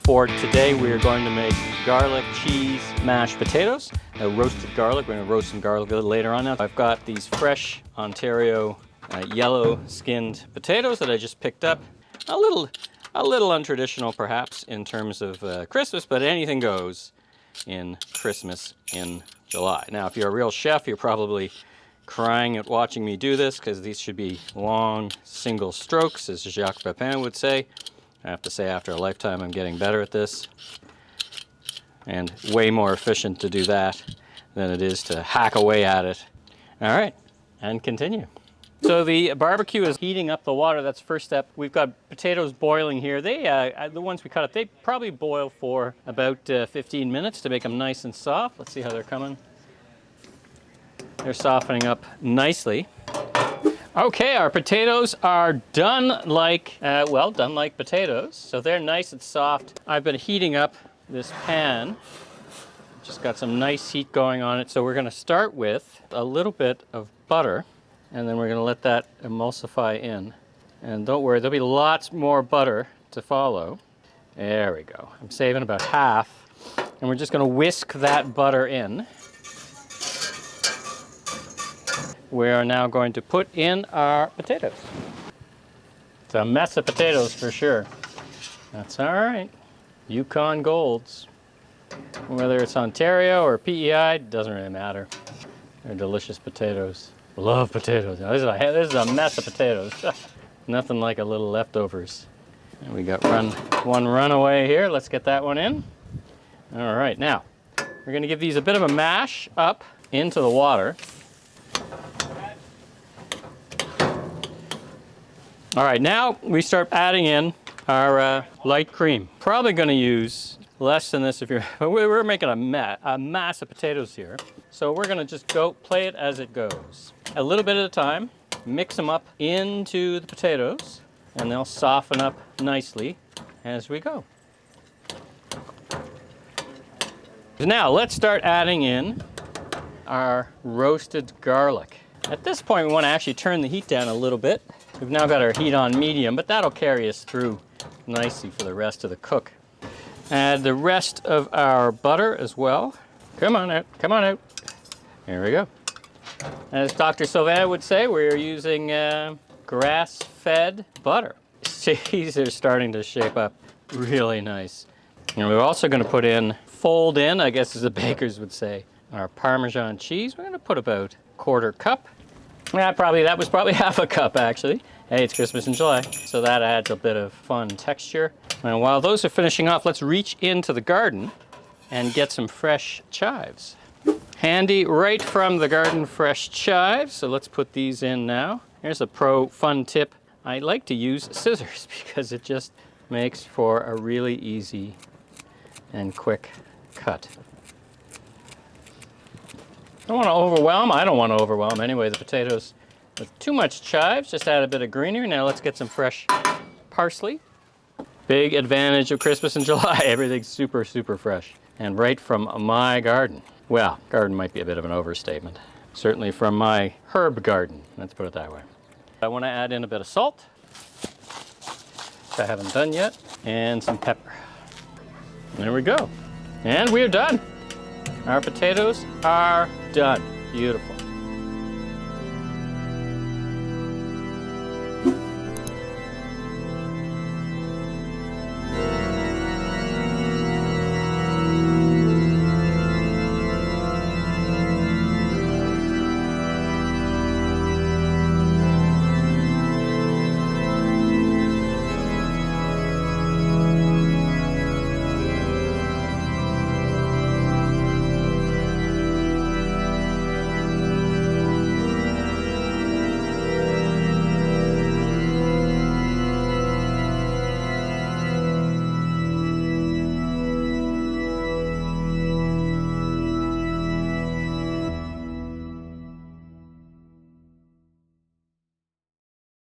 For today we are going to make garlic cheese mashed potatoes, roasted garlic. We're going to roast some garlic a little later on. Now I've got these fresh Ontario yellow skinned potatoes that I just picked up. A little untraditional perhaps in terms of Christmas, but anything goes in Christmas in July. Now if you're a real chef, you're probably crying at watching me do this because these should be long single strokes, as Jacques Pepin would say. I have to say after a lifetime I'm getting better at this and way more efficient to do that than it is to hack away at it. All right, and continue. So the barbecue is heating up the water. That's the first step. We've got potatoes boiling here. They, the ones we cut up, they probably boil for about 15 minutes to make them nice and soft. Let's see how they're coming. They're softening up nicely. Okay, our potatoes are done like, done like potatoes. So they're nice and soft. I've been heating up this pan. Just got some nice heat going on it. So we're gonna start with a little bit of butter, and then we're gonna let that emulsify in. And don't worry, there'll be lots more butter to follow. There we go. I'm saving about half. And we're just gonna whisk that butter in. We are now going to put in our potatoes. It's a mess of potatoes for sure. That's all right. Yukon Golds. Whether it's Ontario or PEI, doesn't really matter. They're delicious potatoes. Love potatoes. Now, this is a mess of potatoes. Nothing like a little leftovers. And we got one runaway here. Let's get that one in. All right, now we're gonna give these a bit of a mash up into the water. All right, now we start adding in our light cream. Probably going to use less than this if you're, we're making a mass of potatoes here. So we're going to just play it as it goes. A little bit at a time, mix them up into the potatoes, and they'll soften up nicely as we go. Now let's start adding in our roasted garlic. At this point, we want to actually turn the heat down a little bit. We've now got our heat on medium, but that'll carry us through nicely for the rest of the cook. Add the rest of our butter as well. Come on out, come on out. There we go. As Dr. Sylvain would say, we're using grass-fed butter. These are starting to shape up really nice. And we're also going to fold in, I guess as the bakers would say, our Parmesan cheese. We're going to put about a 1/4 cup. Yeah, that was probably half a cup actually. Hey, it's Christmas in July, so that adds a bit of fun texture. And while those are finishing off, let's reach into the garden and get some fresh chives. Handy right from the garden, fresh chives. So let's put these in now. Here's a fun tip. I like to use scissors because it just makes for a really easy and quick cut. Don't want to overwhelm. I don't want to overwhelm anyway the potatoes with too much chives. Just add a bit of greenery. Now let's get some fresh parsley. Big advantage of Christmas in July. Everything's super, super fresh and right from my garden. Well, garden might be a bit of an overstatement. Certainly from my herb garden. Let's put it that way. I want to add in a bit of salt, which I haven't done yet, and some pepper. There we go. And we're done. Our potatoes are done. Beautiful.